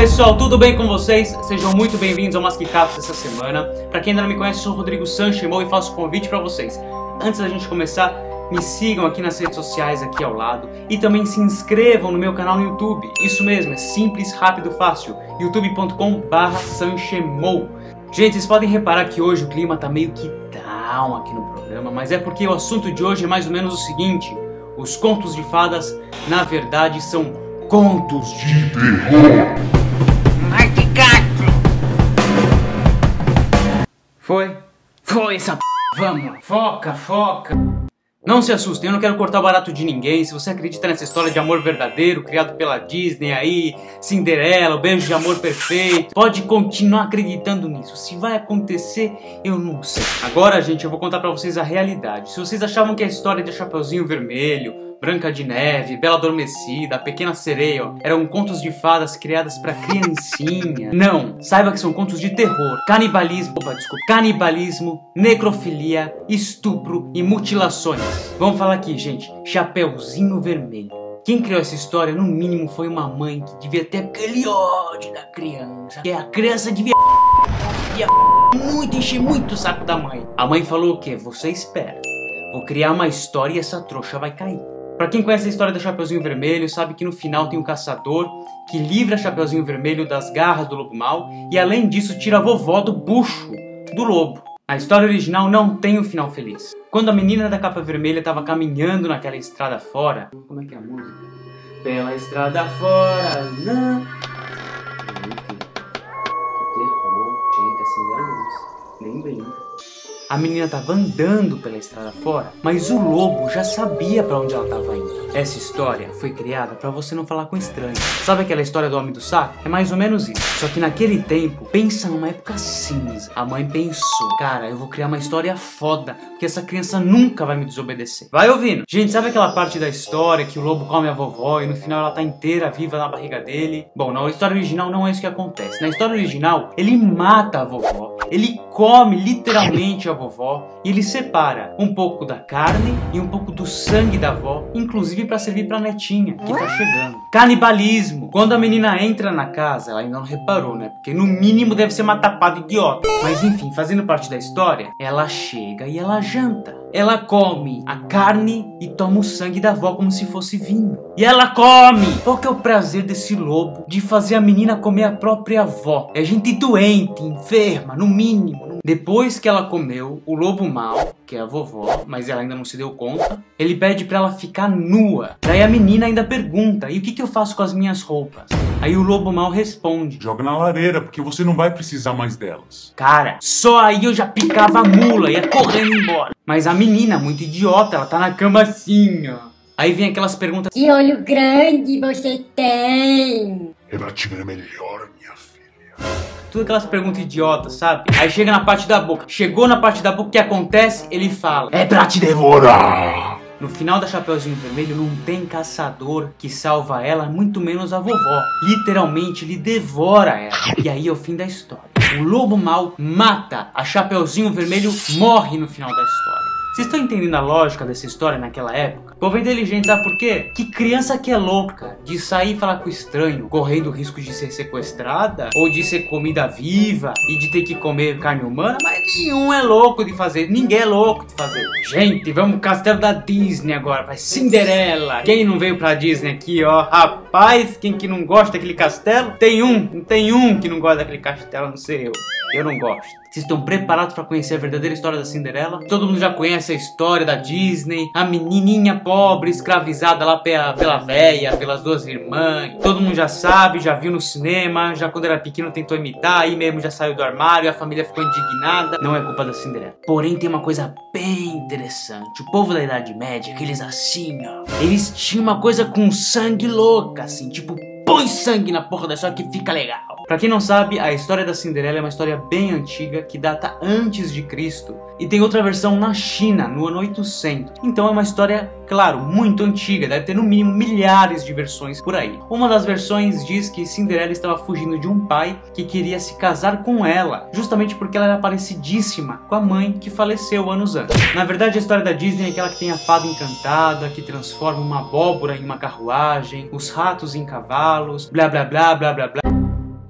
Pessoal, tudo bem com vocês? Sejam muito bem-vindos ao Masquicados dessa semana. Pra quem ainda não me conhece, eu sou o Rodrigo Sanchimou e faço um convite pra vocês. Antes da gente começar, me sigam aqui nas redes sociais aqui ao lado e também se inscrevam no meu canal no YouTube. Isso mesmo, é simples, rápido, fácil. youtube.com/sanchimou. Gente, vocês podem reparar que hoje o clima tá meio que down aqui no programa, mas é porque o assunto de hoje é mais ou menos o seguinte: os contos de fadas, na verdade, são contos de terror. Foi essa p... Vamos, foca. Não se assustem, eu não quero cortar o barato de ninguém. Se você acredita nessa história de amor verdadeiro criado pela Disney aí, Cinderela, o beijo de amor perfeito, pode continuar acreditando nisso. Se vai acontecer, eu não sei. Agora, gente, eu vou contar pra vocês a realidade. Se vocês achavam que a história de Chapeuzinho Vermelho, Branca de Neve, Bela Adormecida, A Pequena Sereia, ó, eram contos de fadas criadas pra criancinha, não, saiba que são contos de terror, canibalismo, necrofilia, estupro e mutilações. Vamos falar aqui, gente, Chapeuzinho Vermelho. Quem criou essa história, no mínimo, foi uma mãe que devia ter aquele ódio da criança, que a criança devia encher muito o saco da mãe. A mãe falou o quê? Você espera, vou criar uma história e essa trouxa vai cair. Pra quem conhece a história do Chapeuzinho Vermelho, sabe que no final tem um caçador que livra Chapeuzinho Vermelho das garras do lobo mau e além disso tira a vovó do bucho do lobo. A história original não tem um final feliz. Quando a menina da capa vermelha estava caminhando naquela estrada fora... Como é que é a música? Pela estrada fora... Não... Que terror... Gente, acende a luz. Nem brinca. A menina estava andando pela estrada fora, mas o lobo já sabia para onde ela estava indo. Essa história foi criada para você não falar com estranhos. Sabe aquela história do homem do saco? É mais ou menos isso. Só que naquele tempo, pensa numa época cinza. A mãe pensou, cara, eu vou criar uma história foda, porque essa criança nunca vai me desobedecer. Vai ouvindo. Gente, sabe aquela parte da história que o lobo come a vovó e no final ela tá inteira viva na barriga dele? Bom, na história original não é isso que acontece. Na história original, ele mata a vovó. Ele come literalmente a vovó e ele separa um pouco da carne e um pouco do sangue da avó, inclusive para servir para a netinha que tá chegando. Canibalismo. Quando a menina entra na casa, ela ainda não reparou, né? Porque no mínimo deve ser uma tapada idiota. Mas enfim, fazendo parte da história, ela chega e ela janta. Ela come a carne e toma o sangue da avó como se fosse vinho. E ela come! Qual que é o prazer desse lobo de fazer a menina comer a própria avó? É gente doente, enferma, no mínimo. Depois que ela comeu, o lobo mau, que é a vovó, mas ela ainda não se deu conta, ele pede pra ela ficar nua. Daí a menina ainda pergunta, e o que eu faço com as minhas roupas? Aí o lobo mau responde, joga na lareira, porque você não vai precisar mais delas. Cara, só aí eu já picava a mula, ia correndo embora. Mas a menina, muito idiota, ela tá na cama assim, ó. Aí vem aquelas perguntas, que olho grande você tem? É pra te ver melhor, minha filha. Tudo aquelas perguntas idiotas, sabe? Aí chega na parte da boca. Chegou na parte da boca, o que acontece? Ele fala, é pra te devorar. No final da Chapeuzinho Vermelho não tem caçador que salva ela, muito menos a vovó. Literalmente ele devora ela. E aí é o fim da história. O lobo mau mata a Chapeuzinho Vermelho, morre no final da história. Vocês estão entendendo a lógica dessa história naquela época? O povo é inteligente, sabe por quê? Que criança que é louca de sair e falar com o estranho, correndo o risco de ser sequestrada, ou de ser comida viva, e de ter que comer carne humana, mas nenhum é louco de fazer, ninguém é louco de fazer. Gente, vamos pro castelo da Disney agora, vai Cinderela. Quem não veio pra Disney aqui, ó, rapaz, quem que não gosta daquele castelo? Não tem um que não gosta daquele castelo, não sei eu não gosto. Vocês estão preparados para conhecer a verdadeira história da Cinderela? Todo mundo já conhece a história da Disney, a menininha pobre escravizada lá pela véia, pelas duas irmãs. Todo mundo já sabe, já viu no cinema, já quando era pequeno tentou imitar, aí mesmo já saiu do armário, a família ficou indignada. Não é culpa da Cinderela. Porém tem uma coisa bem interessante. O povo da Idade Média, aqueles assim, ó, eles tinham uma coisa com sangue louca, assim, tipo, põe sangue na porra da história que fica legal. Pra quem não sabe, a história da Cinderela é uma história bem antiga, que data antes de Cristo, e tem outra versão na China, no ano 800. Então é uma história, claro, muito antiga, deve ter no mínimo milhares de versões por aí. Uma das versões diz que Cinderela estava fugindo de um pai que queria se casar com ela, justamente porque ela era parecidíssima com a mãe que faleceu anos antes. Na verdade, a história da Disney é aquela que tem a fada encantada, que transforma uma abóbora em uma carruagem, os ratos em cavalos, blá blá blá blá blá blá.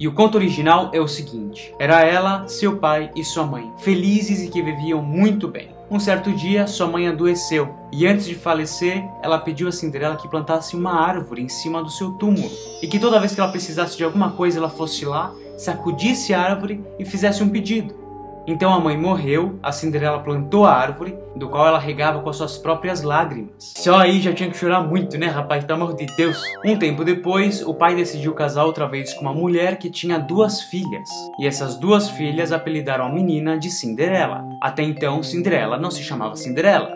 E o conto original é o seguinte: era ela, seu pai e sua mãe, felizes e que viviam muito bem. Um certo dia, sua mãe adoeceu e antes de falecer, ela pediu a Cinderela que plantasse uma árvore em cima do seu túmulo e que toda vez que ela precisasse de alguma coisa, ela fosse lá, sacudisse a árvore e fizesse um pedido. Então a mãe morreu, a Cinderela plantou a árvore, do qual ela regava com as suas próprias lágrimas. Só aí já tinha que chorar muito, né, rapaz? Pelo amor de Deus. Um tempo depois, o pai decidiu casar outra vez com uma mulher que tinha 2 filhas. E essas 2 filhas apelidaram a menina de Cinderela. Até então, Cinderela não se chamava Cinderela.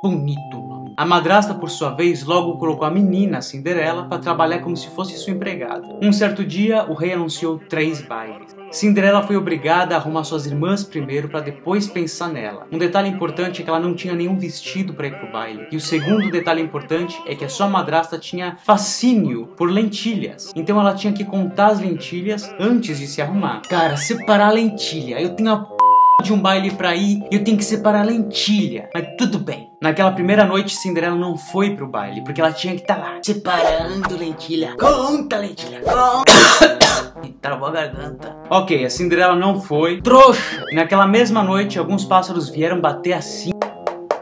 Bonito nome. A madrasta, por sua vez, logo colocou a menina, Cinderela, para trabalhar como se fosse sua empregada. Um certo dia, o rei anunciou 3 bailes. Cinderela foi obrigada a arrumar suas irmãs primeiro para depois pensar nela. Um detalhe importante é que ela não tinha nenhum vestido para ir pro baile. E o segundo detalhe importante é que a sua madrasta tinha fascínio por lentilhas. Então ela tinha que contar as lentilhas antes de se arrumar. Cara, separar a lentilha. Eu tenho a de um baile pra ir e eu tenho que separar a lentilha. Mas tudo bem. Naquela primeira noite, Cinderela não foi pro baile, porque ela tinha que estar lá, separando lentilha. Conta lentilha, conta. E travou a garganta. Ok, a Cinderela não foi. Trouxa! E naquela mesma noite, alguns pássaros vieram bater assim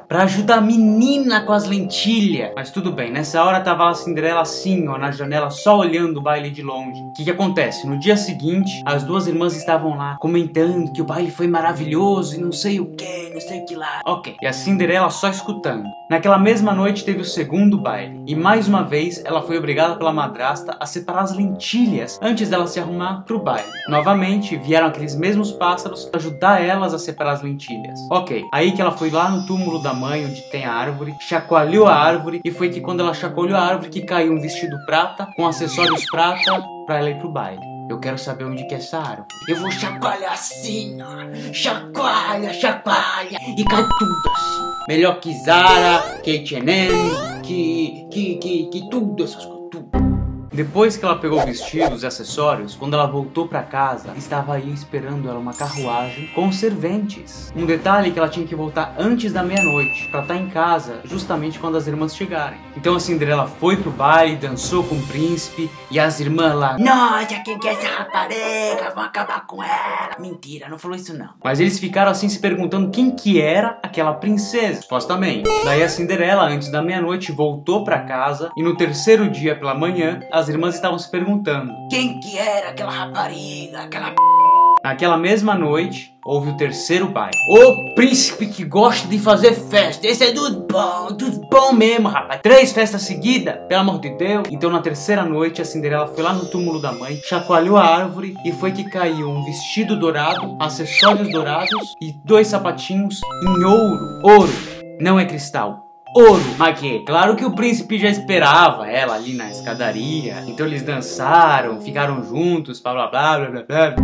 pra ajudar a menina com as lentilhas. Mas tudo bem, nessa hora tava a Cinderela assim, ó, na janela, só olhando o baile de longe. O que acontece? No dia seguinte, as 2 irmãs estavam lá, comentando que o baile foi maravilhoso e não sei o que, não sei o que lá. Ok, e a Cinderela só escutando. Naquela mesma noite teve o segundo baile. E mais uma vez, ela foi obrigada pela madrasta a separar as lentilhas antes dela se arrumar pro baile. Novamente, vieram aqueles mesmos pássaros ajudar elas a separar as lentilhas. Ok, aí que ela foi lá no túmulo da mãe, onde tem a árvore, chacoalhou a árvore e foi que quando ela chacoalhou a árvore que caiu um vestido prata com acessórios prata pra ela ir pro baile. Eu quero saber onde que é essa árvore. Eu vou chacoalhar assim, ó. Chacoalha, chacoalha e cai tudo assim. Melhor que Zara, que H&M, que tudo essas coisas, tudo. Depois que ela pegou o vestido, os acessórios, quando ela voltou pra casa, estava aí esperando ela uma carruagem com serventes. Um detalhe é que ela tinha que voltar antes da meia-noite, pra estar em casa, justamente quando as irmãs chegarem. Então a Cinderela foi pro baile, dançou com o príncipe, e as irmãs lá, nossa, quem que é essa rapariga? Vão acabar com ela. Mentira, não falou isso não. Mas eles ficaram assim se perguntando quem que era aquela princesa, supostamente. Daí a Cinderela, antes da meia-noite, voltou pra casa, e no terceiro dia pela manhã, as irmãs estavam se perguntando quem que era aquela rapariga, aquela... Naquela mesma noite, houve o terceiro baile. O príncipe que gosta de fazer festa. Esse é dos bons mesmo, rapaz. 3 festas seguidas, pelo amor de Deus. Então na terceira noite, a Cinderela foi lá no túmulo da mãe, chacoalhou a árvore e foi que caiu um vestido dourado, acessórios dourados e 2 sapatinhos em ouro. Ouro, não é cristal. Ouro, mas que? Claro que o príncipe já esperava ela ali na escadaria. Então eles dançaram, ficaram juntos, blá blá blá blá blá.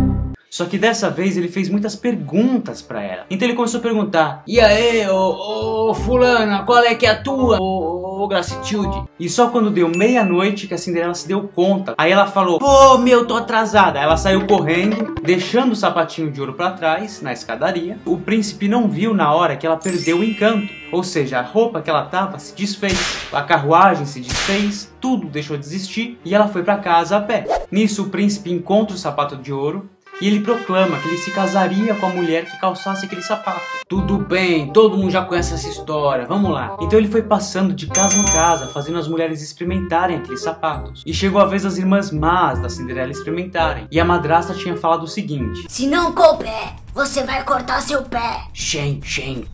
Só que dessa vez ele fez muitas perguntas pra ela. Então ele começou a perguntar: e aí, ô fulana, qual é que é a tua, ô Gracitude? E só quando deu meia-noite que a Cinderela se deu conta. Aí ela falou: pô, meu, tô atrasada. Ela saiu correndo, deixando o sapatinho de ouro pra trás, na escadaria. O príncipe não viu na hora que ela perdeu o encanto. Ou seja, a roupa que ela tava se desfez, a carruagem se desfez, tudo deixou de existir e ela foi pra casa a pé. Nisso o príncipe encontra o sapato de ouro e ele proclama que ele se casaria com a mulher que calçasse aquele sapato. Tudo bem, todo mundo já conhece essa história, vamos lá. Então ele foi passando de casa em casa, fazendo as mulheres experimentarem aqueles sapatos. E chegou a vez das irmãs más da Cinderela experimentarem. E a madrasta tinha falado o seguinte: se não couber, você vai cortar seu pé. Gente.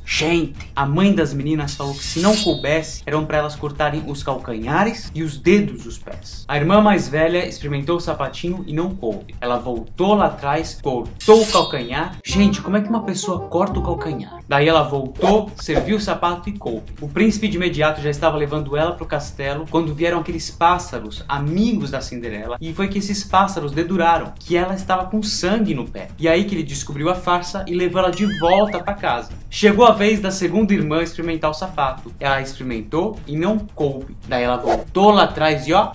A mãe das meninas falou que se não coubesse, eram pra elas cortarem os calcanhares e os dedos dos pés. A irmã mais velha experimentou o sapatinho e não coube. Ela voltou lá atrás, cortou o calcanhar. Gente, como é que uma pessoa corta o calcanhar? Daí ela voltou, serviu o sapato e coube. O príncipe de imediato já estava levando ela pro castelo quando vieram aqueles pássaros, amigos da Cinderela. E foi que esses pássaros deduraram que ela estava com sangue no pé. E aí que ele descobriu a farsa e levou ela de volta para casa. Chegou a vez da segunda irmã experimentar o sapato. Ela experimentou e não coube. Daí ela voltou lá atrás e ó,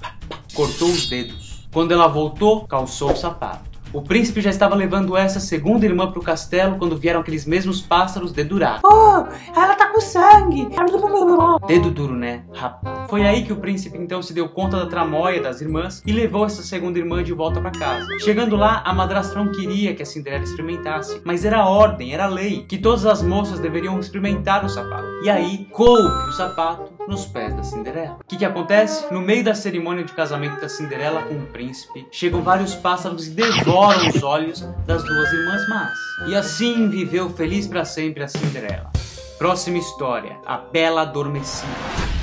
cortou os dedos. Quando ela voltou, calçou o sapato. O príncipe já estava levando essa segunda irmã pro castelo quando vieram aqueles mesmos pássaros dedurar. Oh, ela tá com sangue. Dedo duro, né, rapaz? Foi aí que o príncipe então se deu conta da tramóia das irmãs e levou essa segunda irmã de volta pra casa. Chegando lá, a madrasta não queria que a Cinderela experimentasse, mas era ordem, era lei, que todas as moças deveriam experimentar o sapato. E aí, coube o sapato nos pés da Cinderela. O que acontece? No meio da cerimônia de casamento da Cinderela com o príncipe, chegam vários pássaros e devoram os olhos das duas irmãs más. E assim viveu feliz pra sempre a Cinderela. Próxima história, a Bela Adormecida.